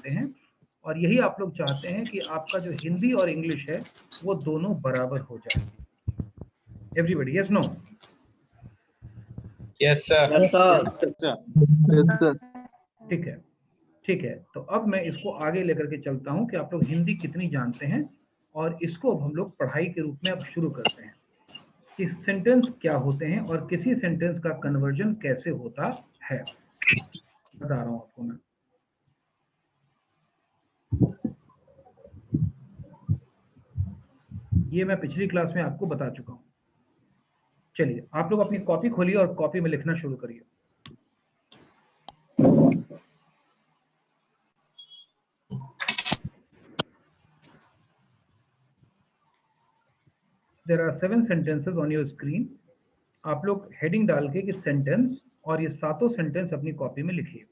चाहते हैं, और यही आप लोग चाहते हैं कि आपका जो हिंदी और इंग्लिश है वो दोनों बराबर हो जाए। Everybody, yes no? Yes sir. Yes sir. ठीक है, ठीक है। तो अब मैं इसको आगे लेकर के चलता हूं कि आप लोग हिंदी कितनी जानते हैं, और इसको अब हम लोग पढ़ाई के रूप में अब शुरू करते हैं कि सेंटेंस क्या होते हैं और किसी सेंटेंस का कन्वर्जन कैसे होता है। बता रहा हूं आपको मैं। ये मैं पिछली क्लास में आपको बता चुका हूं। चलिए, आप लोग अपनी कॉपी खोलिए और कॉपी में लिखना शुरू करिए। There are 7 sentences on your screen. आप लोग हेडिंग डाल के कि सेंटेंस, और ये सातों सेंटेंस अपनी कॉपी में लिखिए।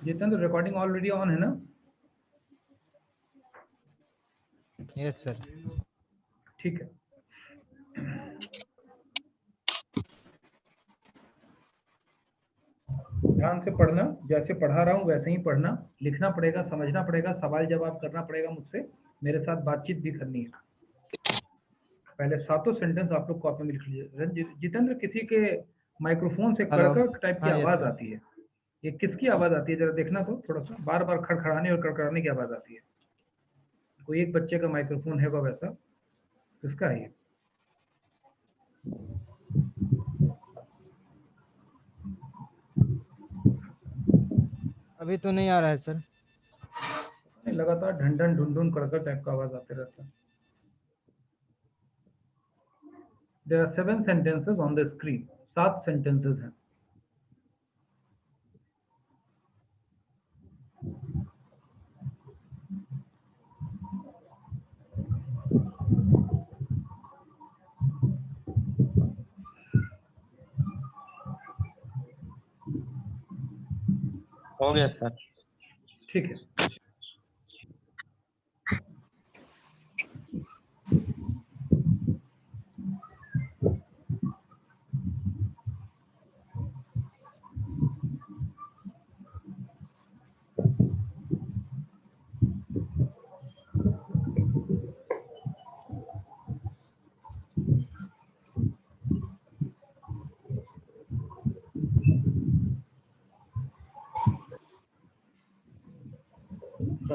जितेंद्र, रिकॉर्डिंग ऑलरेडी ऑन है ना? Yes sir. ठीक है। ध्यान से पढ़ना, जैसे पढ़ा रहा हूं वैसे ही पढ़ना, लिखना पड़ेगा, समझना पड़ेगा, सवाल जवाब करना पड़ेगा मुझसे, मेरे साथ बातचीत भी करनी है। पहले सातों सेंटेंस आप लोग कॉपी में लिख लीजिए। जितेंद्र, किसी के माइक्रोफोन से कड़कड़ टाइप की आवाज आती है, ये किसकी आवाज आती है? जरा देखना तो, थोड़ा सा बार बार खड़खड़ाने और कड़कड़ाने की आवाज आती है। कोई एक बच्चे का माइक्रोफोन है वैसा, किसका है ये? अभी तो नहीं आ रहा है सर। लगातार ढंढन ढुंढुन कड़कड़ टाइप का आवाज आते रहता है। There are 7 sentences on the screen. 7 sentences हैं। हो गया सर। ठीक है।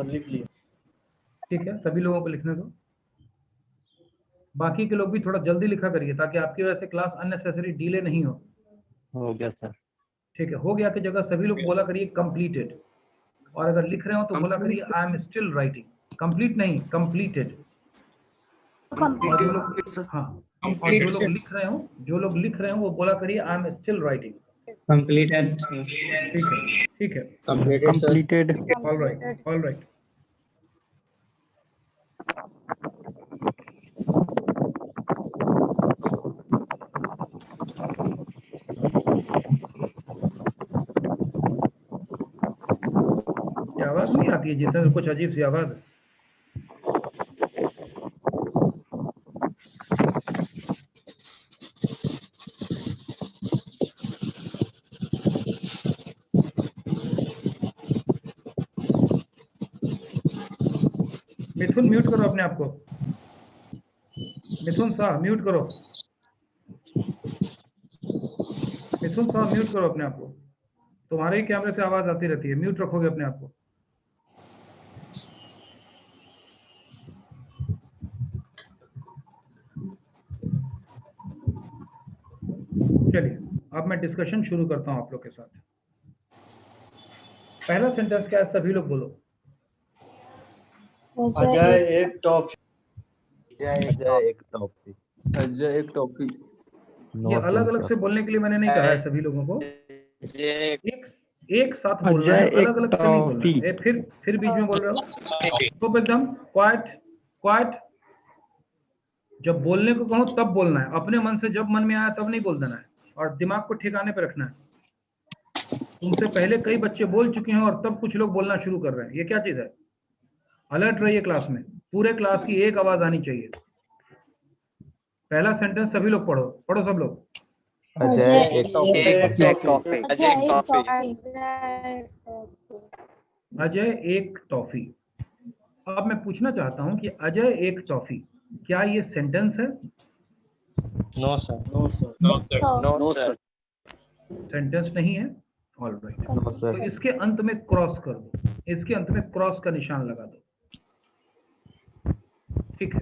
लिख लिया। ठीक है, सभी लोगों को लिखने दो। बाकी के लोग भी थोड़ा जल्दी लिखा करिए ताकि आपकी वजह से क्लास अननेसेसरी डिले नहीं हो। हो गया सर। ठीक है, हो गया की जगह सभी लोग बोला करिए कंप्लीटेड, और अगर लिख रहे हो तो बोला करिए I am still writing. Complete नहीं, कंप्लीटेड। और जो लोग, हाँ, और जो लोग लिख रहे हो, वो बोला करिए I am still writing. Completed. ठीक है, ठीक है। कंप्लीटेड। Alright, alright. ये आवाज नहीं आती है जितना, कुछ अजीब सी आवाज है। मिथुन, म्यूट करो अपने आप को। मिथुन शाह, म्यूट करो। मिथुन शाह, म्यूट करो अपने आप को। तुम्हारे ही कैमरे से आवाज आती रहती है, म्यूट रखोगे अपने आप को। चलिए, अब मैं डिस्कशन शुरू करता हूं आप लोग के साथ। पहला सेंटेंस क्या है, सभी लोग बोलो। अजय एक टॉफी। अजय एक टॉफी। अजय एक टॉफी। ये अलग अलग से बोलने के लिए मैंने नहीं कहा है सभी लोगों को, एक साथ बोलना है, अलग अलग से नहीं बोलना है। फिर बीच में बोल रहे हो तो एकदम क्वाइट क्वाइट। जब बोलने को कहो तब बोलना है, अपने मन से जब मन में आया तब नहीं बोल देना है, और दिमाग को ठिकाने पे रखना है। तुमसे पहले कई बच्चे बोल चुके हैं और तब कुछ लोग बोलना शुरू कर रहे हैं, ये क्या चीज है? अलर्ट रहिए क्लास में, पूरे क्लास की एक आवाज आनी चाहिए। पहला सेंटेंस सभी लोग पढ़ो, पढ़ो सब लोग। अजय एक टॉफी। अजय एक टॉफी। अब मैं पूछना चाहता हूं कि अजय एक टॉफी, क्या ये सेंटेंस है? No sir. No sir. No sir. Sentence नहीं है। ऑल राइट, नो तो सर। इसके अंत में क्रॉस कर दो, इसके अंत में क्रॉस का निशान लगा दो। ठीक है,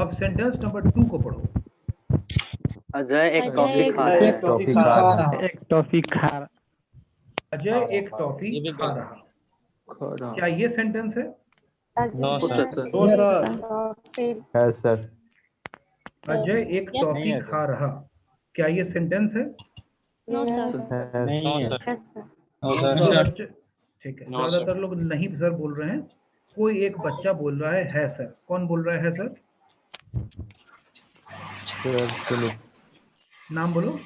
अब सेंटेंस नंबर 2 को पढ़ो। अजय एक टॉफी खा अजय रहा एक टॉफी खा खा रहा रहा। है। एक टॉफी खा अजय एक टॉफी खा रहा, क्या ये सेंटेंस है? No sir. No sir. है सर। अजय एक टॉफी खा रहा, क्या ये सेंटेंस है? नहीं है। नो जो सर। बच्चे, ठीक है, ज्यादातर लोग नहीं सर बोल रहे हैं। कोई एक बच्चा बोल रहा है सर। कौन बोल रहा है सर? सर सुमित। नाम बोलो।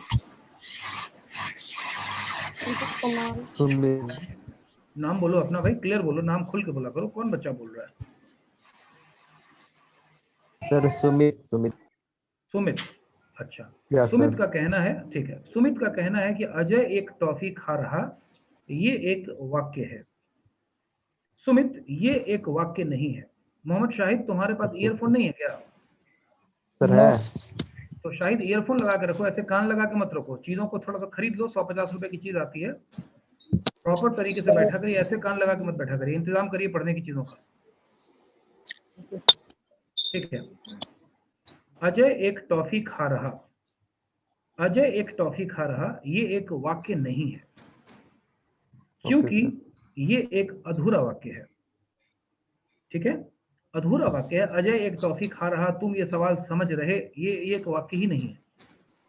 सुमित। नाम बोलो अपना भाई, क्लियर बोलो, नाम खुल के बोला करो। कौन बच्चा बोल रहा है? सर सुमित। सुमित। सुमित। अच्छा, या सुमित सर। का कहना है, ठीक है, सुमित का कहना है कि अजय एक टॉफी खा रहा, ये एक वाक्य है। सुमित, ये एक वाक्य नहीं है। मोहम्मद शाहिद, तुम्हारे पास ईयरफोन नहीं है क्या? सर है। तो शाहिद ईयरफोन लगा के रखो, ऐसे कान लगा के मत रखो। चीजों को थोड़ा सा खरीद लो, 150 रुपए की चीज आती है, प्रॉपर तरीके से बैठा करिए, ऐसे कान लगा के मत बैठा करिए। इंतजाम करिए पढ़ने की चीजों का। ठीक है, अजय एक टॉफी खा रहा, अजय एक टॉफी खा रहा, ये एक वाक्य नहीं है, क्योंकि ये एक अधूरा वाक्य है। ठीक है, अधूरा वाक्य है। अजय एक टॉफी खा रहा, तुम ये सवाल समझ रहे, ये एक वाक्य ही नहीं है,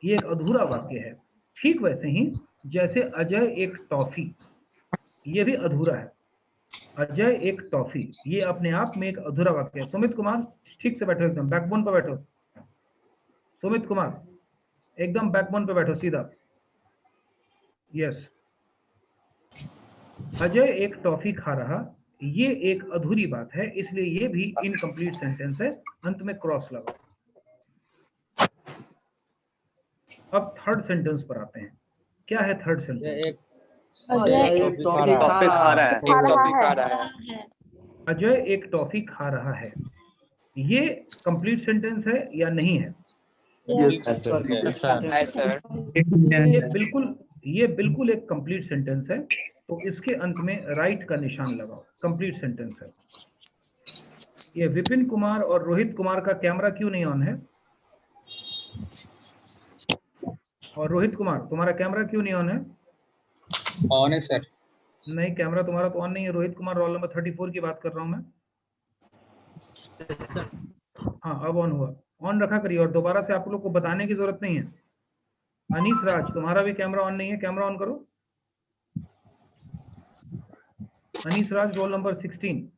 ये एक अधूरा वाक्य है। ठीक वैसे ही जैसे अजय एक टॉफी, ये भी अधूरा है। अजय एक टॉफी, ये अपने आप में एक अधूरा वाक्य है। सुमित कुमार, ठीक से बैठो, एकदम बैकबोन पे बैठो। सुमित कुमार, एकदम बैकबोन पे बैठो सीधा। यस, अजय एक टॉफी खा रहा, ये एक अधूरी बात है, इसलिए ये भी इनकम्प्लीट सेंटेंस है। अंत में क्रॉस लगाओ। अब थर्ड सेंटेंस पर आते हैं। क्या है थर्ड सेंटेंस? अजय एक टॉफी खा रहा है। अजय एक टॉफी खा रहा है, ये कंप्लीट सेंटेंस है या नहीं है? Yes sir. सर। ये बिल्कुल एक कंप्लीट सेंटेंस है, तो इसके अंत में राइट का निशान लगाओ। कंप्लीट सेंटेंस है। ये विपिन कुमार और रोहित कुमार का कैमरा क्यों नहीं ऑन है? और रोहित कुमार, तुम्हारा कैमरा क्यों नहीं ऑन है? ऑन है सर। नहीं, कैमरा तुम्हारा तो ऑन नहीं है। रोहित कुमार, रोल नंबर 34 की बात कर रहा हूं मैं। हाँ, अब ऑन हुआ। ऑन रखा करिए, और दोबारा से आप लोग को बताने की जरूरत नहीं है। अनीस राज, तुम्हारा भी कैमरा ऑन नहीं है, कैमरा ऑन करो। अनीस राज, रोल नंबर 16।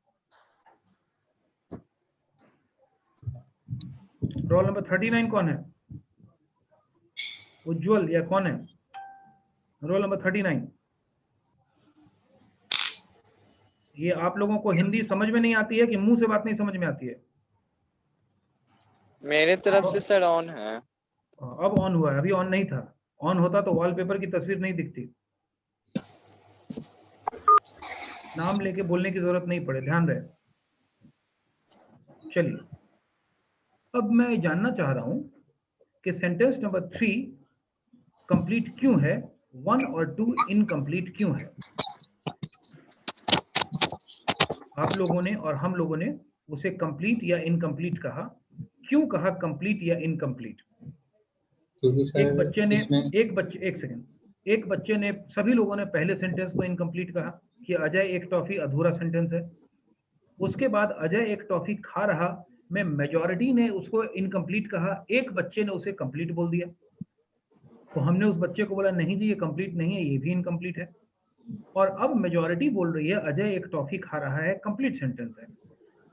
रोल नंबर 39 कौन है? उज्जवल या कौन है? Roll number 39। ये आप लोगों को हिंदी समझ में नहीं आती है कि मुंह से बात नहीं समझ में आती है? मेरे तरफ से सर ऑन है। अब ऑन हुआ है, अभी ऑन नहीं था। ऑन होता तो वॉलपेपर की तस्वीर नहीं दिखती। नाम लेके बोलने की जरूरत नहीं पड़े, ध्यान रहे। चलिए, अब मैं जानना चाह रहा हूं कि सेंटेंस नंबर 3 कंप्लीट क्यों है, 1 और 2 इनकम्प्लीट क्यों है? आप लोगों ने और हम लोगों ने उसे कंप्लीट या इनकम्प्लीट कहा। क्यों कहा कंप्लीट या इनकम्प्लीट? एक बच्चे ने, सभी लोगों ने पहले सेंटेंस को इनकम्प्लीट कहा कि अजय एक टॉफी अधूरा सेंटेंस है। उसके बाद अजय एक टॉफी खा रहा में मेजॉरिटी ने उसको इनकम्प्लीट कहा, एक बच्चे ने उसे कंप्लीट बोल दिया। तो हमने उस बच्चे को बोला नहीं जी ये कंप्लीट नहीं है, ये भी इनकम्प्लीट है। और अब मेजॉरिटी बोल रही है अजय एक टॉफी खा रहा है, कंप्लीट सेंटेंस है।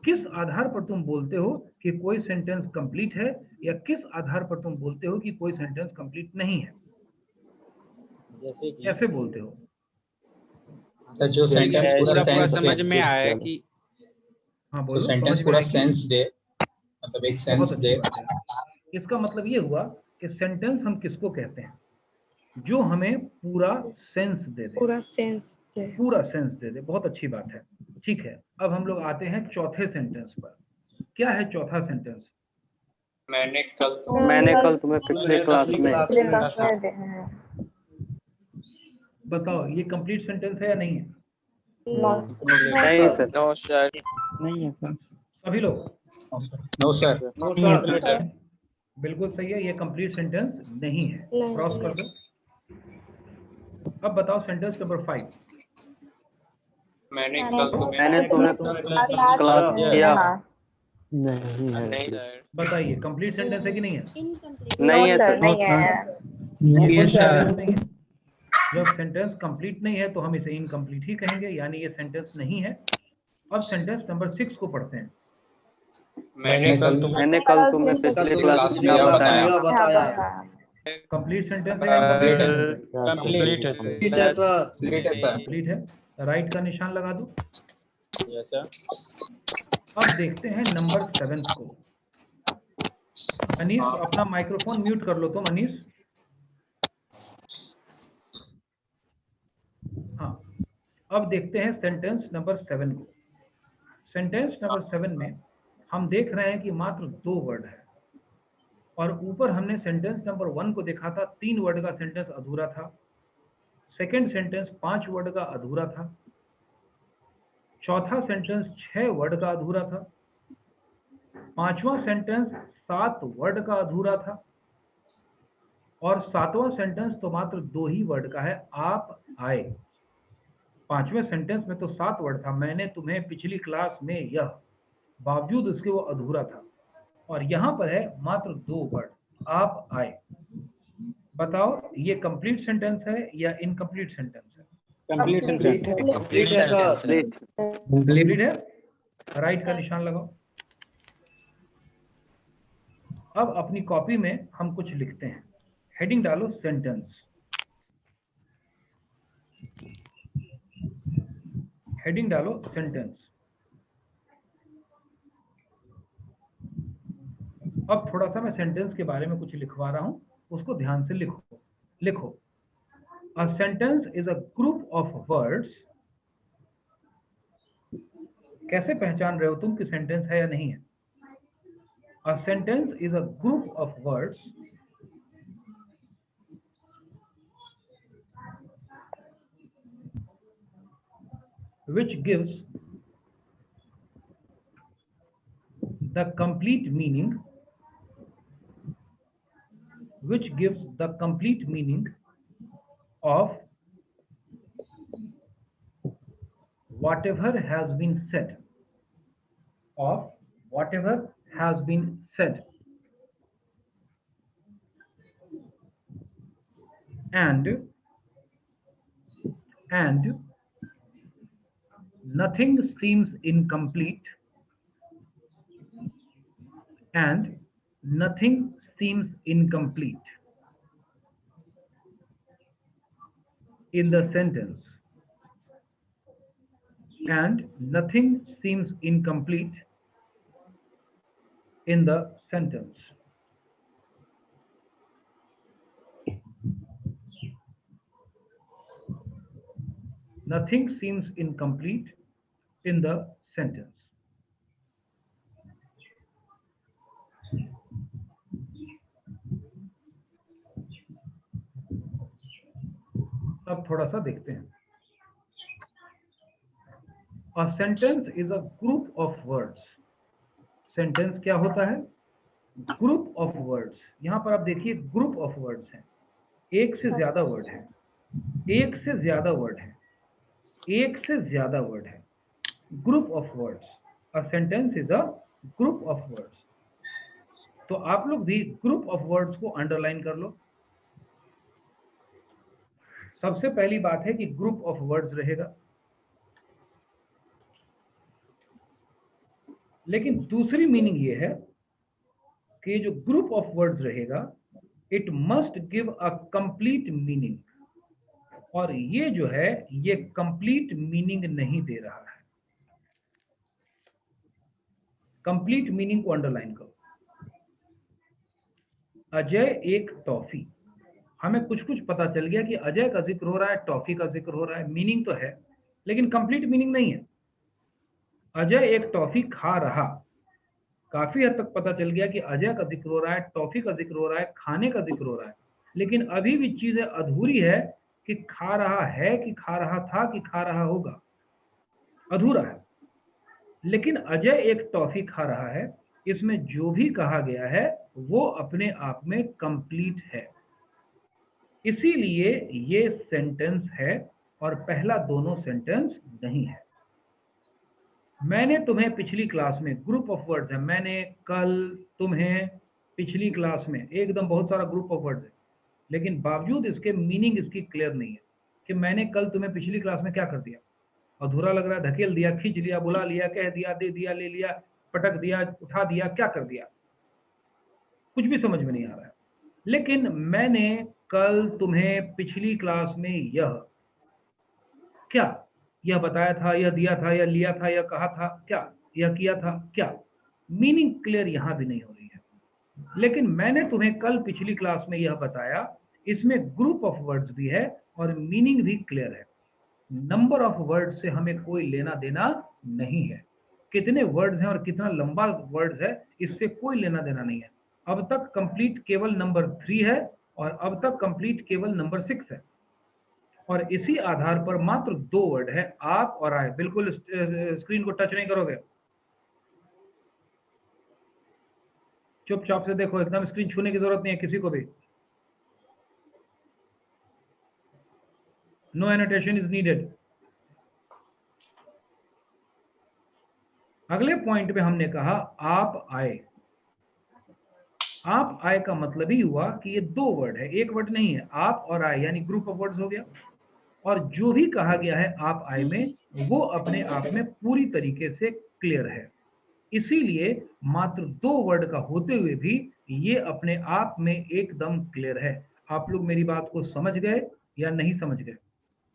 किस आधार पर तुम बोलते हो कि कोई सेंटेंस कंप्लीट है, या किस आधार पर तुम बोलते हो कि कोई सेंटेंस कंप्लीट नहीं है? कैसे बोलते हो? सर जो सेंटेंस पूरा सेंस समझ में आया कि हाँ बोलो। सेंटेंस पूरा सेंस दे, मतलब एक सेंस दे। इसका मतलब ये हुआ कि सेंटेंस हम किसको कहते हैं? जो हमें पूरा सेंस दे दे, पूरा सेंस दे। पूरा सेंस दे दे। बहुत अच्छी बात है। ठीक है, अब हम लोग आते हैं चौथे सेंटेंस पर। क्या है चौथा सेंटेंस? मैंने कल मैंने कल तुम्हें पिछले क्लास में पिछले क्लास में देखा है। बताओ ये कंप्लीट सेंटेंस है या नहीं है? नहीं सर। No sir. नहीं है सर। सभी लोग नो सर। बिल्कुल सही है, ये कंप्लीट सेंटेंस नहीं है। नहीं। क्रॉस कर दो। अब बताओ सेंटेंस नंबर 5। मैंने कल मैंने तुम्हें क्लास किया। नहीं है। नहीं सर। बताइए कंप्लीट सेंटेंस है कि नहीं है? नहीं है सर। नहीं है। बिल्कुल sentence नहीं है। जब सेंटेंस कंप्लीट नहीं है तो हम इसे इनकम्प्लीट ही कहेंगे, यानी ये सेंटेंस नहीं है। अब सेंटेंस नंबर 6 को पढ़ते हैं। मैंने कल मैंने कल तुम्हें पिछले क्लास में बताया। कंप्लीट सेंटेंस है या इनकम्प्लीट सेंटेंस है? कंप्लीट है सर। ठीक है सर। कंप्लीट है सर। कंप्लीट है, राइट का निशान लगा दो। Yes sir. अब देखते हैं नंबर 7 को। अनीस अपना माइक्रोफोन म्यूट कर लो तुम, अनीस। हाँ, अब देखते हैं सेंटेंस नंबर 7 को। सेंटेंस नंबर 7 में हम देख रहे हैं कि मात्र 2 वर्ड है, और ऊपर हमने सेंटेंस नंबर 1 को देखा था, 3 वर्ड का सेंटेंस अधूरा था। सेकंड सेंटेंस 5 वर्ड का अधूरा था। चौथा सेंटेंस 6 वर्ड का अधूरा था। पांचवा सेंटेंस 7 वर्ड का अधूरा था। और सातवां सेंटेंस तो मात्र 2 ही वर्ड का है, आप आए। पांचवें सेंटेंस में तो 7 वर्ड था, मैंने तुम्हें पिछली क्लास में यह, बावजूद उसके वो अधूरा था। और यहां पर है मात्र 2 वर्ड, आप आए। बताओ ये कंप्लीट सेंटेंस है या इनकम्प्लीट सेंटेंस है? Complete sentence. ठीक है सर। कंप्लीट है, राइट का निशान लगाओ। अब अपनी कॉपी में हम कुछ लिखते हैं। हेडिंग डालो सेंटेंस। हेडिंग डालो सेंटेंस। अब थोड़ा सा मैं सेंटेंस के बारे में कुछ लिखवा रहा हूं, उसको ध्यान से लिखो। लिखो, a sentence is a group of words. कैसे पहचान रहे हो तुम कि सेंटेंस है या नहीं है? A sentence is a group of words which gives the complete meaning, which gives the complete meaning of whatever has been said, of whatever has been said, and nothing seems incomplete, and nothing seems incomplete in the sentence, and nothing seems incomplete in the sentence. Nothing seems incomplete in the sentence. अब थोड़ा सा देखते हैं। A sentence is a group of words. Sentence क्या होता है? Group of words. यहां पर आप देखिए ग्रुप ऑफ वर्ड्स हैं, एक से ज्यादा वर्ड है, एक से ज्यादा वर्ड है, एक से ज्यादा वर्ड है। Group of words, a sentence is a group of words. तो आप लोग भी ग्रुप ऑफ वर्ड्स को अंडरलाइन कर लो। सबसे पहली बात है कि ग्रुप ऑफ वर्ड्स रहेगा, लेकिन दूसरी मीनिंग ये है कि जो ग्रुप ऑफ वर्ड्स रहेगा, it must give a complete meaning. और ये जो है ये कंप्लीट मीनिंग नहीं दे रहा है। कंप्लीट मीनिंग को अंडरलाइन करो। अजय एक टॉफी, हमें कुछ कुछ पता चल गया कि अजय का जिक्र हो रहा है, टॉफी का जिक्र हो रहा है, मीनिंग तो है लेकिन कंप्लीट मीनिंग नहीं है। अजय एक टॉफी खा रहा, काफी हद तक पता चल गया कि अजय का जिक्र हो रहा है, टॉफी का जिक्र हो रहा है, खाने का जिक्र हो रहा है, लेकिन अभी भी चीजें अधूरी है कि खा रहा है कि खा रहा था कि खा रहा होगा, अधूरा है। लेकिन अजय एक टॉफी खा रहा है, इसमें जो भी कहा गया है वो अपने आप में कंप्लीट है, इसीलिए ये सेंटेंस है और पहला दोनों सेंटेंस नहीं है। मैंने तुम्हें पिछली क्लास में, ग्रुप ऑफ वर्ड्स है, मैंने, कल, तुम्हें, पिछली क्लास में, एकदम बहुत सारा ग्रुप ऑफ वर्ड्स है, लेकिन बावजूद इसके मीनिंग इसकी क्लियर नहीं है कि मैंने कल तुम्हें पिछली क्लास में क्या कर दिया। अधूरा लग रहा है, धकेल दिया, खींच लिया, बुला लिया, कह दिया, दे दिया, ले लिया, पटक दिया, उठा दिया, क्या कर दिया, कुछ भी समझ में नहीं आ रहा है। लेकिन मैंने कल तुम्हें पिछली क्लास में यह क्या, यह बताया था, यह दिया था, यह लिया था, यह कहा था, क्या, यह किया था, क्या, मीनिंग क्लियर यहां भी नहीं हो रही है। लेकिन मैंने तुम्हें कल पिछली क्लास में यह बताया, इसमें ग्रुप ऑफ वर्ड्स भी है और मीनिंग भी क्लियर है। नंबर ऑफ वर्ड्स से हमें कोई लेना देना नहीं है, कितने वर्ड्स हैं और कितना लंबा वर्ड्स है इससे कोई लेना देना नहीं है। अब तक कंप्लीट केवल नंबर 3 है और अब तक कंप्लीट केवल नंबर 6 है, और इसी आधार पर मात्र 2 वर्ड है, आप और आए। बिल्कुल स्क्रीन को टच नहीं करोगे, चुपचाप से देखो, एकदम स्क्रीन छूने की जरूरत नहीं है किसी को भी। No annotation is needed. अगले पॉइंट में हमने कहा आप आए। आप आए का मतलब ही हुआ कि ये 2 वर्ड है, एक वर्ड नहीं है। आप और आए यानी ग्रुप ऑफ वर्ड्स हो गया, और जो भी कहा गया है आप आए में वो अपने आप में पूरी तरीके से क्लियर है, इसीलिए मात्र 2 वर्ड का होते हुए भी ये अपने आप में एकदम क्लियर है। आप लोग मेरी बात को समझ गए या नहीं समझ गए?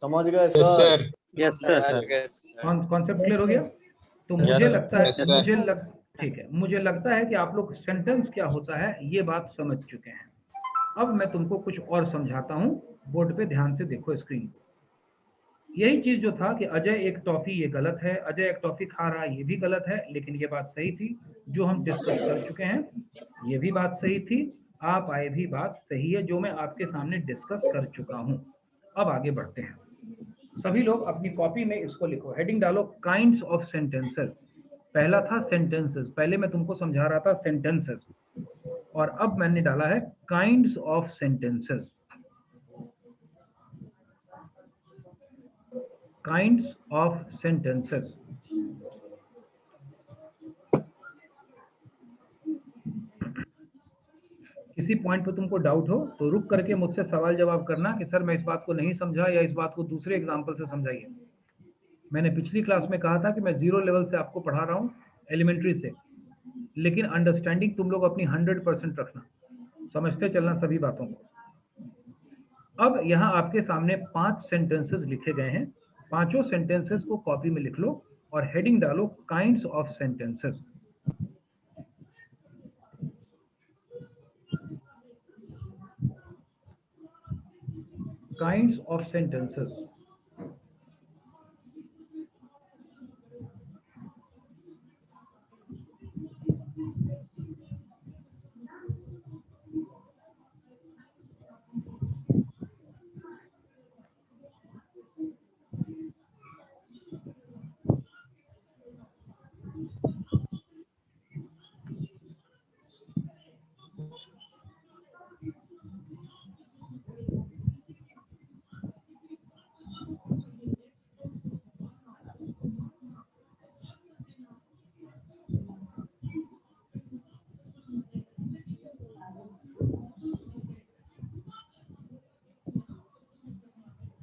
समझ गए yes sir. Sir. Yes sir. Concept clear हो गया? तो मुझे Yes, लगता है, yes, sir. ठीक है, मुझे लगता है कि आप लोग सेंटेंस क्या होता है ये बात समझ चुके हैं। अब मैं तुमको कुछ और समझाता हूं, बोर्ड पे ध्यान से देखो स्क्रीन को। यही चीज जो था कि अजय एक टॉफी, ये गलत है, अजय एक टॉफी खा रहा है, ये भी गलत है, लेकिन ये बात सही थी जो हम डिस्कस कर चुके हैं, ये भी बात सही थी, आप आए भी बात सही है जो मैं आपके सामने डिस्कस कर चुका हूं। अब आगे बढ़ते हैं, सभी लोग अपनी कॉपी में इसको लिखो, हेडिंग डालो काइंड्स ऑफ सेंटेंसेस। पहला था सेंटेंसेस, पहले मैं तुमको समझा रहा था सेंटेंसेस, और अब मैंने डाला है kinds of sentences. Kinds of sentences. किसी पॉइंट पे तुमको डाउट हो तो रुक करके मुझसे सवाल जवाब करना कि सर मैं इस बात को नहीं समझा, या इस बात को दूसरे एग्जांपल से समझाइए। मैंने पिछली क्लास में कहा था कि मैं 0 लेवल से आपको पढ़ा रहा हूँ, एलिमेंट्री से, लेकिन अंडरस्टैंडिंग तुम लोग अपनी 100% रखना, समझते चलना सभी बातों को। अब यहाँ आपके सामने 5 सेंटेंसेस लिखे गए हैं, पांचों सेंटेंसेस को कॉपी में लिख लो और हेडिंग डालो kinds of sentences. Kinds of sentences.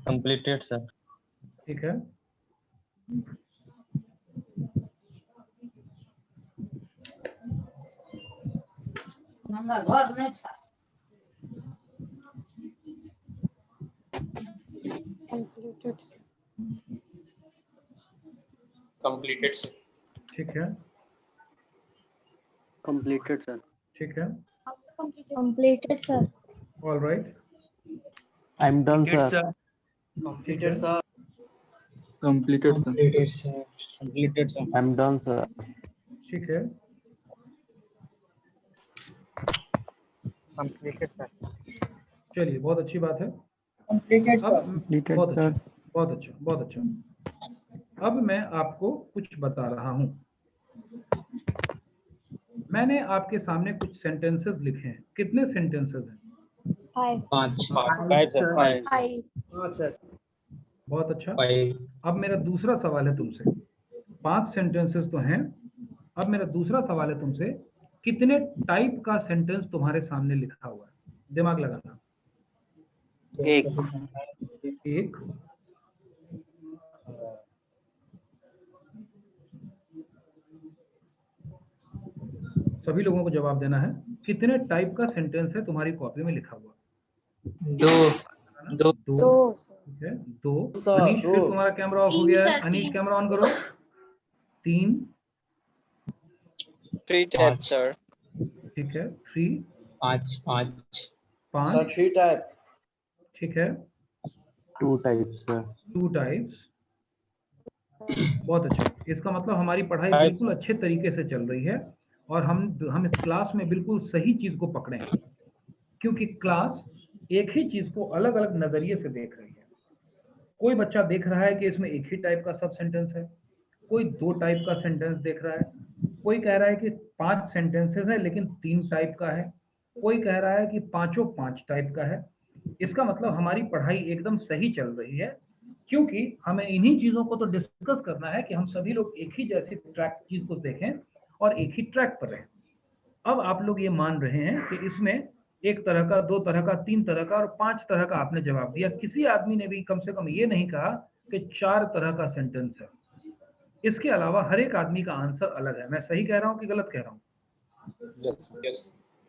Completed sir. ठीक है, Completed. Completed sir. ठीक है, कंप्लीटेड सर। ठीक है, Completed, sir. All right. I'm done, sir. ठीक है, Completed, sir. I'm done, sir. ठीक है, Completed, sir. चलिए बहुत अच्छी बात है। Completed, अब बहुत अच्छा, बहुत अच्छा, बहुत अच्छा। अब मैं आपको कुछ बता रहा हूं। मैंने आपके सामने कुछ सेंटेंसेस लिखे हैं। कितने सेंटेंसेस हैं? 5. 5 sir. 5. बहुत अच्छा। 5 अब मेरा दूसरा सवाल है तुमसे, 5 सेंटेंसेस तो हैं। अब मेरा दूसरा सवाल है तुमसे, कितने टाइप का सेंटेंस तुम्हारे सामने लिखा हुआ है? दिमाग लगाना। एक। एक, सभी लोगों को जवाब देना है। कितने टाइप का सेंटेंस है तुम्हारी कॉपी में लिखा हुआ? 2 2. ठीक है, 2। सर, अनीश, फिर 2। तुम्हारा कैमरा ऑफ हो गया है। अनीश कैमरा ऑन करो। 3, 3 types, sir. ठीक है, 3, 5 Sir, 5, 3 type. ठीक है, 2 types, sir. 2 टाइप्स। बहुत अच्छा। इसका मतलब हमारी पढ़ाई बिल्कुल अच्छे तरीके से चल रही है और हम इस क्लास में बिल्कुल सही चीज को पकड़े हैं, क्योंकि क्लास एक ही चीज को अलग अलग नजरिए से देख रही है। कोई बच्चा देख रहा है कि इसमें एक ही टाइप का सब सेंटेंस है, कोई 2 टाइप का सेंटेंस देख रहा है, कोई कह रहा है कि 5 सेंटेंसेस है लेकिन 3 टाइप का है, कोई कह रहा है कि पांचों 5 टाइप का है। इसका मतलब हमारी पढ़ाई एकदम सही चल रही है, क्योंकि हमें इन्हीं चीजों को तो डिस्कस करना है कि हम सभी लोग एक ही जैसी ट्रैक चीज को देखें और एक ही ट्रैक पर रहें। अब आप लोग ये मान रहे हैं कि इसमें 1 तरह का, 2 तरह का, 3 तरह का और 5 तरह का आपने जवाब दिया। किसी आदमी ने भी कम से कम ये नहीं कहा कि 4 तरह का सेंटेंस है। इसके अलावा हर एक आदमी का आंसर अलग है। मैं सही कह रहा हूं कि गलत कह रहा हूं?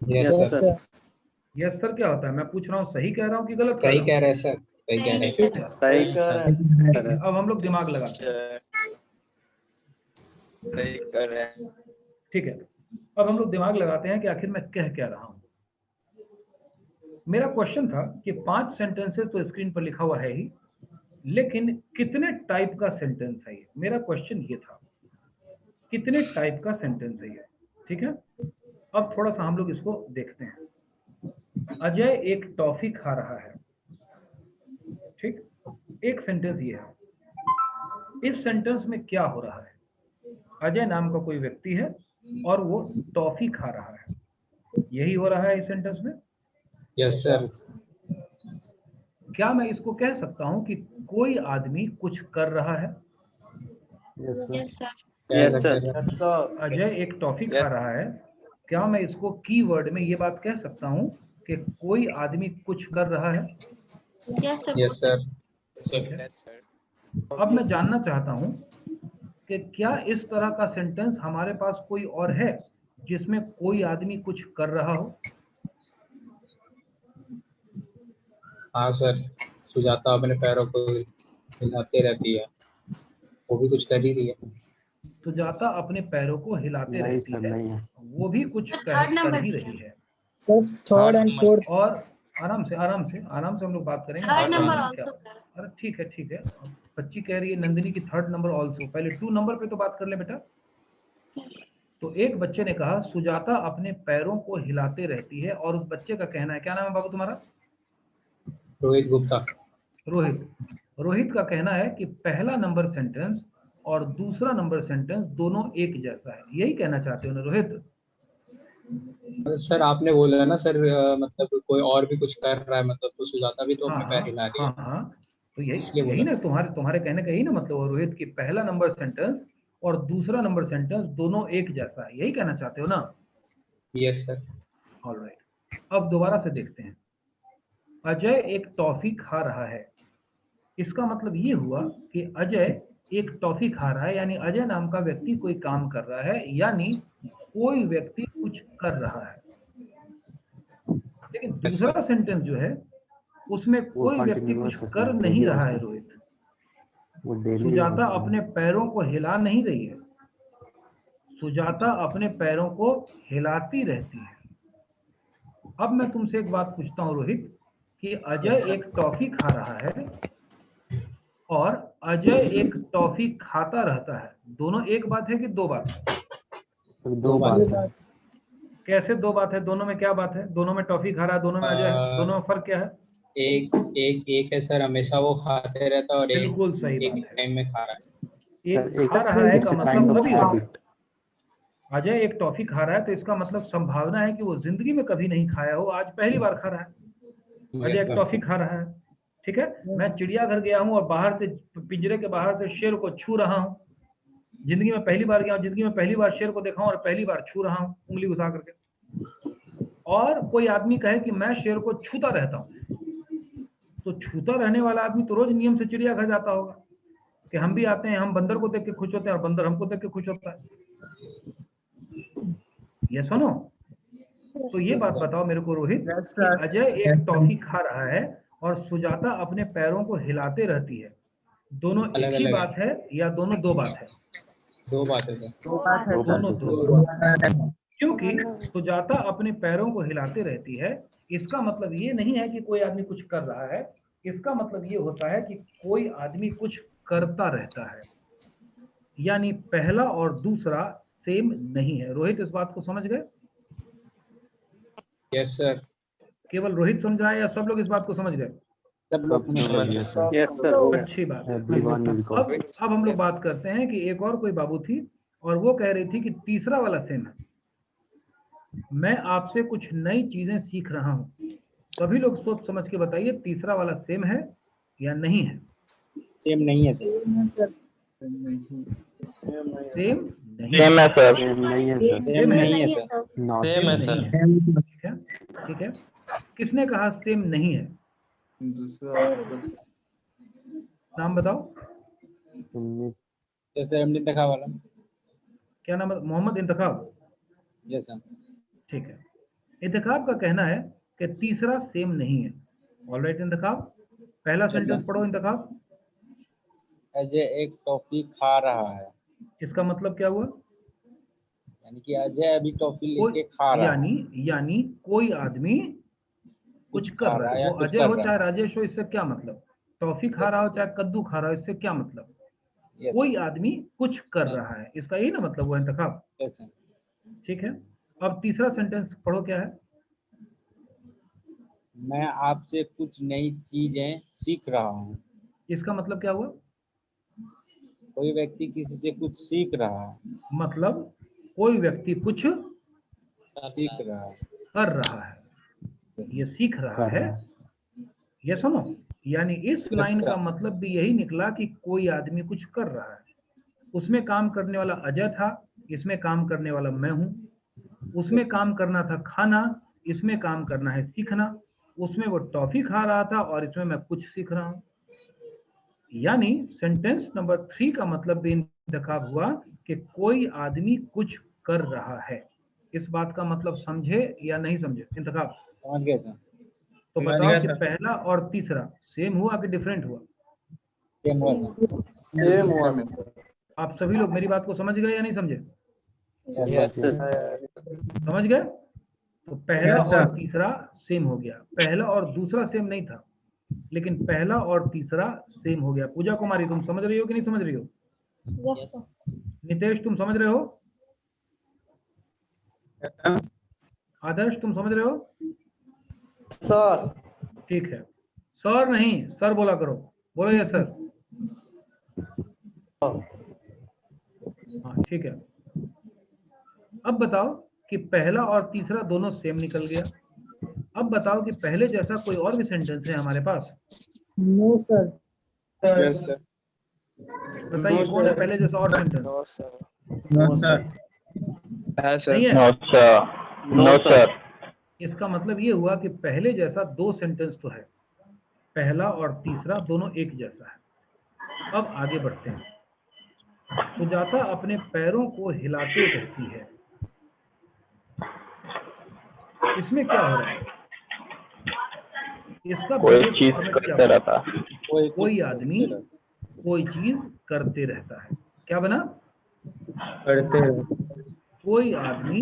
yes sir. यस सर क्या होता है? मैं पूछ रहा हूं सही कह रहा हूं कि गलत कह सही रहा कह रहे हैं सर, सही कह रहे हैं। सही कह रहे हैं। हूं? अब हम लोग दिमाग लगाते हैं। Sir. सही कर रहे हैं। ठीक है, अब हम लोग दिमाग लगाते हैं कि आखिर मैं कह क्या रहा हूं। मेरा क्वेश्चन था कि 5 सेंटेंसेस तो स्क्रीन पर लिखा हुआ है ही, लेकिन कितने टाइप का सेंटेंस है ये? मेरा क्वेश्चन ये था, कितने टाइप का सेंटेंस है ये? ठीक है, अब थोड़ा सा हम लोग इसको देखते हैं। अजय एक टॉफी खा रहा है। ठीक, एक सेंटेंस ये है। इस सेंटेंस में क्या हो रहा है? अजय नाम का कोई व्यक्ति है और वो टॉफी खा रहा है, यही हो रहा है इस सेंटेंस में। yes sir. क्या मैं इसको कह सकता हूं कि कोई आदमी कुछ कर रहा है? Yes, sir. Yes, sir. कह Yes, सकते sir. हैं सर। Yes, sir. अजय एक टॉफी खा Yes. रहा है। क्या मैं इसको कीवर्ड में ये बात कह सकता हूं कि कोई आदमी कुछ कर रहा है? Yes, sir. yes sir. ठीक है, Yes, sir. अब मैं जानना चाहता हूं कि क्या इस तरह का सेंटेंस हमारे पास कोई और है जिसमें कोई आदमी कुछ कर रहा हो? हाँ सर, सुजाता अपने पैरों को हिलाते रहती है, वो भी कुछ कर ही रही है। सुजाता अपने पैरों को हिलाते नहीं रहती सर, है, नहीं है। वो भी कुछ कर ही रही है। Third and fourth. और आराम से हम लोग बात करेंगे। Third number क्या? also, sir. अरे ठीक है, ठीक है। बच्ची कह रही है नंदिनी की 3rd नंबर ऑल्सो। पहले 2 नंबर पे तो बात कर ले बेटा। Yes. तो एक बच्चे ने कहा सुजाता अपने पैरों को हिलाते रहती है, और उस बच्चे का कहना है, क्या नाम है बाबू तुम्हारा? रोहित गुप्ता। रोहित का कहना है कि पहला नंबर सेंटेंस और दूसरा नंबर सेंटेंस दोनों एक जैसा है। यही कहना चाहते हो ना रोहित? सर आपने बोला ना सर, मतलब कोई और भी कुछ कर रहा है, मतलब तो सुजाता भी तो अपने पैर हिला रही है। हाँ, तो इसलिए यही बोला ना तुम्हारे कहने का यही ना मतलब रोहित की पहला नंबर सेंटेंस और दूसरा नंबर सेंटेंस दोनों एक जैसा है, यही कहना चाहते हो ना? Yes sir. ऑलराइट, अब दोबारा से देखते हैं। अजय एक टॉफी खा रहा है, इसका मतलब ये हुआ कि अजय एक टॉफी खा रहा है, यानी अजय नाम का व्यक्ति कोई काम कर रहा है, यानी कोई व्यक्ति कुछ कर रहा है। लेकिन दूसरा सेंटेंस जो है उसमें वो कोई व्यक्ति कुछ continuous है, कर sir, नहीं daily रहा है होता है। रोहित। वो डेली सुजाता अपने पैरों को हिला नहीं रही है, सुजाता अपने पैरों को हिलाती रहती है। अब मैं तुमसे एक बात पूछता हूं रोहित, कि अजय एक टॉफी खा रहा है और अजय एक टॉफी खाता रहता है, दोनों एक बात है कि दो बात है? दो बात है। कैसे दो बात है? दोनों में क्या बात है? दोनों में टॉफी खा रहा है, दोनों में अजय है, दोनों में फर्क क्या है? एक है सर, हमेशा वो खाते रहता है, और बिल्कुल सही एक बात है। टाइम में खा रहा है। एक खा रहा है का मतलब कभी होगा। अजय एक टॉफी खा रहा है तो इसका मतलब संभावना है कि वो जिंदगी में कभी नहीं खाया हो, आज पहली बार खा रहा है। अजय एक टॉफी खा रहा है, ठीक है। मैं चिड़ियाघर गया हूँ और बाहर से, पिंजरे के बाहर से शेर को छू रहा हूँ, जिंदगी में पहली बार गया हूँ, जिंदगी में पहली बार शेर को देखा हूँ और पहली बार छू रहा हूँ उंगली उठा करके। और कोई आदमी कहे कि मैं शेर को छूता रहता हूँ, तो छूता रहने वाला आदमी तो रोज नियम से चिड़ियाघर जाता होगा कि हम भी आते हैं, हम बंदर को देख के खुश होते हैं और बंदर हमको देख के खुश होता है। ये सुनो, तो ये बात बताओ मेरे को रोहित, कि अजय एक टॉफी खा रहा है और सुजाता अपने पैरों को हिलाते रहती है, दोनों एक ही बात है या दोनों दो बात है? दो बात है सर। दोनों दो। क्योंकि सुजाता अपने पैरों को हिलाते रहती है, इसका मतलब ये नहीं है कि कोई आदमी कुछ कर रहा है, इसका मतलब ये होता है कि कोई आदमी कुछ करता रहता है, यानी पहला और दूसरा सेम नहीं है। रोहित इस बात को समझ गए? Yes sir. केवल रोहित समझा है या सब लोग इस बात को समझ गए? सब लोग यस सर। अच्छी बात है। अब हम लोग बात करते हैं कि एक और कोई बाबू थी और वो कह रही थी कि तीसरा वाला सेम है, मैं आपसे कुछ नई चीजें सीख रहा हूं। सभी लोग सोच समझ के बताइए, तीसरा वाला सेम है या नहीं है? सेम नहीं है सर। सेम नहीं सेम है सर। सेम नहीं है सर। सेम है सर। ठीक है, ठीक है। किसने कहा सेम नहीं है? नाम बताओ। जैसे इंतखाब वाला। क्या नाम है? मोहम्मद इंतखाब। Yes sir. ठीक है। इंतखाब का कहना है कि तीसरा सेम नहीं है। ऑलराइट इंतखाब, पहला सेंटेंस पढ़ो इंतखाब। अजय एक टॉफी खा रहा है, इसका मतलब क्या हुआ? यानी कि अजय अभी टॉफी लेके खा रहा है। यानी कोई आदमी कुछ कर रहा है, वो अजय हो चाहे राजेश हो, इससे क्या मतलब? टॉफी खा रहा हो चाहे कद्दू खा रहा हो, इससे क्या मतलब? कोई आदमी कुछ कर रहा है, इसका यही ना मतलब हुआ इंतखाब। ठीक है। अब तीसरा सेंटेंस पढ़ो, क्या है? मैं आपसे कुछ नई चीजें सीख रहा हूँ। इसका मतलब क्या हुआ? कोई व्यक्ति किसी से कुछ सीख रहा है, मतलब कोई व्यक्ति कुछ सीख रहा है, कर रहा है, ये सीख रहा है। ये सुनो, यानी इस लाइन का मतलब भी यही निकला कि कोई आदमी कुछ कर रहा है। उसमें काम करने वाला अजय था, इसमें काम करने वाला मैं हूं। उसमें काम करना था खाना, इसमें काम करना है सीखना। उसमें वो टॉफी खा रहा था और इसमें मैं कुछ सीख रहा हूं। यानी सेंटेंस नंबर 3 का मतलब भी इंतखाब हुआ कि कोई आदमी कुछ कर रहा है। इस बात का मतलब समझे या नहीं समझे? इंतखाब समझ गए सर। तो बताओ कि पहला और तीसरा सेम हुआ कि डिफरेंट हुआ? सेम हुआ। आप सभी लोग मेरी बात को समझ गए या नहीं समझे? समझ गए? तो पहला और तीसरा सेम हो गया। पहला और दूसरा सेम नहीं था, लेकिन पहला और तीसरा सेम हो गया। पूजा कुमारी, तुम समझ रही हो कि नहीं समझ रही हो? Yes sir. नितेश, तुम समझ रहे हो? आदर्श, तुम समझ रहे हो? सर। ठीक है। सर नहीं, सर बोला करो। बोलो ये सर। हाँ, ठीक है। अब बताओ कि पहला और तीसरा दोनों सेम निकल गया। अब बताओ कि पहले जैसा कोई और भी सेंटेंस है हमारे पास? No sir. Yes sir. बताइए कौन है पहले जैसा और सेंटेंस? No sir. है सर। नहीं है? No sir. इसका मतलब ये हुआ कि पहले जैसा दो सेंटेंस तो है, पहला और तीसरा दोनों एक जैसा है। अब आगे बढ़ते हैं। सुजाता अपने पैरों को हिलाते रहती है, इसमें क्या हो रहा है? इसका कोई बेसिक चीज फॉर्मेट क्या करते होगा? रहता। कोई आदमी कोई चीज करते रहता है। क्या बना? कोई आदमी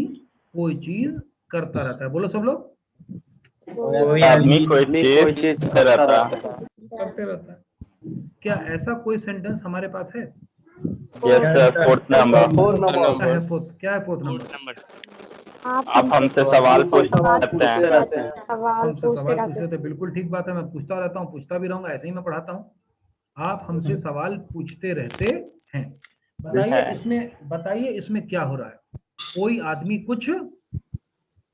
कोई चीज करता रहता है। बोलो सब लोग। आदमी कोई चीज करता है। करते रहता है। क्या ऐसा कोई सेंटेंस हमारे पास है? Yes sir, fourth number. क्या है फोर्थ नंबर? आप हमसे सवाल पूछ सकते हैं। हमसे सवाल पूछते थे, बिल्कुल ठीक बात है। मैं पूछता रहता हूँ, पूछता भी रहूंगा, ऐसे ही मैं पढ़ाता हूँ। आप हमसे सवाल पूछते रहते हैं। बताइए इसमें क्या हो रहा है? कोई आदमी कुछ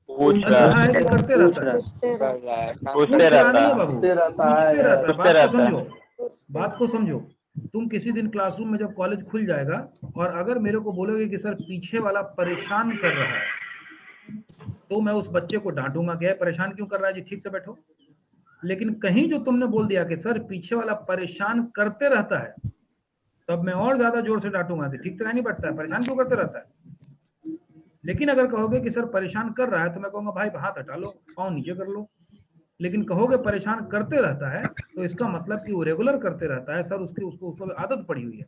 पूछ रहा है कि करते रहता है? पूछते रहता है। पूछते रहता पूछते है। रहता है। बात को समझो। तुम किसी दिन क्लासरूम में जब कॉलेज खुल जाएगा और अगर मेरे को बोलोगे कि सर पीछे वाला परेशान कर रहा है, तो मैं उस बच्चे को डांटूंगा कि परेशान क्यों कर रहा है जी, ठीक से बैठो। लेकिन कहीं जो तुमने बोल दिया कि सर पीछे वाला परेशान करते रहता है, तब मैं और ज्यादा जोर से डांटूंगा कि ठीक से नहीं बैठता है, परेशान क्यों करते रहता है। लेकिन अगर कहोगे कि सर परेशान कर रहा है, तो मैं कहूंगा भाई हाथ हटा लो, पाँव नीचे कर लो। लेकिन कहोगे परेशान करते रहता है, तो इसका मतलब कि वो रेगुलर करते रहता है, सर उसको आदत पड़ी हुई है।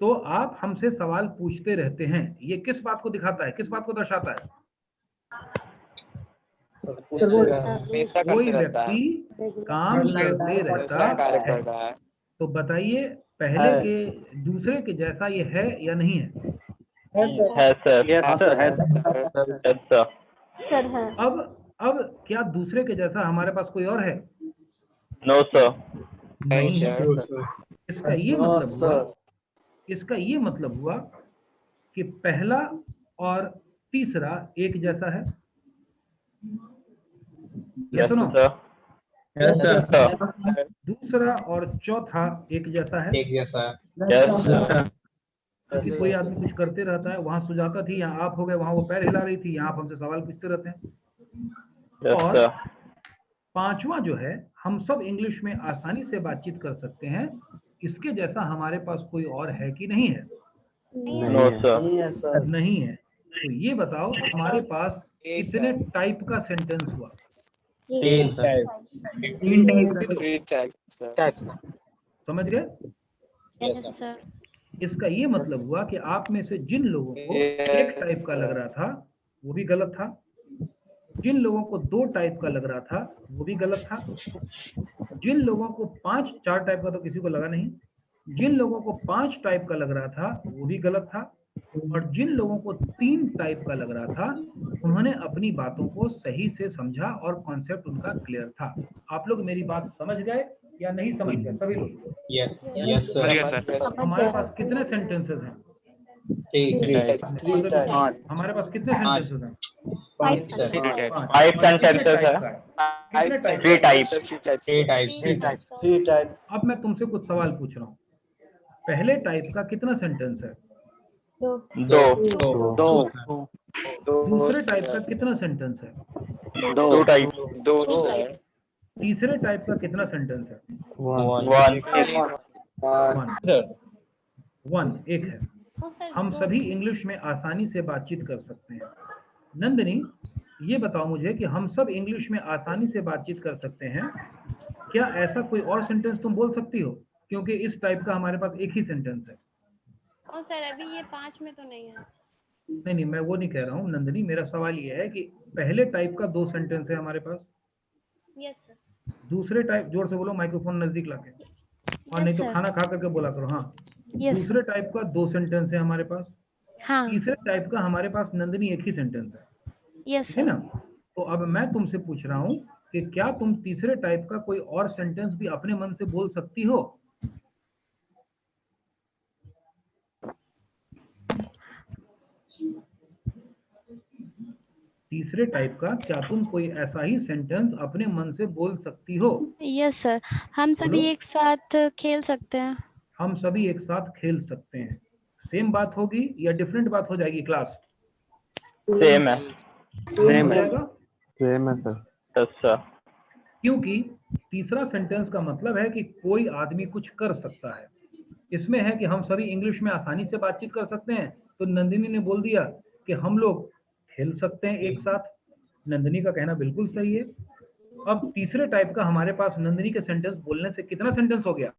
तो आप हमसे सवाल पूछते रहते हैं, ये किस बात को दिखाता है, किस बात को दर्शाता है? कोई व्यक्ति काम करते रहता है। तो बताइए पहले के दूसरे के जैसा ये है या नहीं है? है सर। अब क्या दूसरे के जैसा हमारे पास कोई और है? No sir. नहीं है। इसका ये मतलब हुआ कि पहला और तीसरा एक जैसा है। सुनो, दूसरा और चौथा एक जैसा है। क्योंकि कोई आदमी कुछ करते रहता है, वहां सुजाता थी, यहाँ आप हो गए, वहां वो पैर हिला रही थी, यहाँ आप हमसे सवाल पूछते रहते हैं। और पांचवा जो है, हम सब इंग्लिश में आसानी से बातचीत कर सकते हैं, इसके जैसा हमारे पास कोई और है कि नहीं है? No sir. नहीं है। तो ये बताओ हमारे पास कितने टाइप का सेंटेंस हुआ? 3 समझ गए? इसका ये मतलब हुआ कि आप में से जिन लोगों को एक टाइप का लग रहा था वो भी गलत था, जिन लोगों को 2 टाइप का लग रहा था वो भी गलत था, जिन लोगों को 4 टाइप का तो किसी को लगा नहीं, जिन लोगों को 5 टाइप का लग रहा था वो भी गलत था, और जिन लोगों को 3 टाइप का लग रहा था उन्होंने अपनी बातों को सही से समझा और कॉन्सेप्ट उनका क्लियर था। आप लोग मेरी बात समझ गए या नहीं समझ गए सभी लोग? Yes sir. हमारे पास कितने सेंटेंसेस हैं? 3 टाइप। हमारे पास कितने सेंटेंसेस हैं? 5 सर। 5 सेंटेंसेस है। 3 टाइप। अब मैं तुमसे कुछ सवाल पूछ रहा हूँ। पहले टाइप का कितना सेंटेंस है? 2। दूसरे टाइप का कितना सेंटेंस है? 2 टाइप। तीसरे टाइप का कितना सेंटेंस है? 1 एक है। हम सभी इंग्लिश में आसानी से बातचीत कर सकते हैं। नंदिनी, ये बताओ मुझे कि हम सब इंग्लिश में आसानी से बातचीत कर सकते हैं, क्या ऐसा कोई और सेंटेंस तुम बोल सकती हो? क्योंकि इस टाइप का हमारे पास एक ही सेंटेंस है। सर अभी ये 5 में तो नहीं है। नहीं, मैं वो नहीं कह रहा हूँ नंदिनी, मेरा सवाल ये है कि पहले टाइप का 2 सेंटेंस है हमारे पास। Yes sir. दूसरे टाइप, जोर से बोलो, माइक्रोफोन नजदीक लाके, और नहीं तो खाना खा करके बोला करो। हाँ, दूसरे टाइप का 2 सेंटेंस है हमारे पास। हाँ। तीसरे टाइप का हमारे पास नंदिनी एक ही सेंटेंस है। यस है ना? तो अब मैं तुमसे पूछ रहा हूँ कि क्या तुम तीसरे टाइप का कोई और सेंटेंस भी अपने मन से बोल सकती हो? तीसरे टाइप का क्या तुम कोई ऐसा ही सेंटेंस अपने मन से बोल सकती हो? यस सर, हम सभी एक साथ खेल सकते हैं। हम सभी एक साथ खेल सकते हैं। सेम बात होगी या डिफरेंट बात हो जाएगी क्लास? सेम है। सेम है सर। अच्छा। क्योंकि तीसरा सेंटेंस का मतलब है कि कोई आदमी कुछ कर सकता है। इसमें है कि हम सभी इंग्लिश में आसानी से बातचीत कर सकते हैं, तो नंदिनी ने बोल दिया कि हम लोग खेल सकते हैं एक साथ। नंदिनी का कहना बिल्कुल सही है। अब तीसरे टाइप का हमारे पास नंदिनी के सेंटेंस बोलने से कितना सेंटेंस हो गया?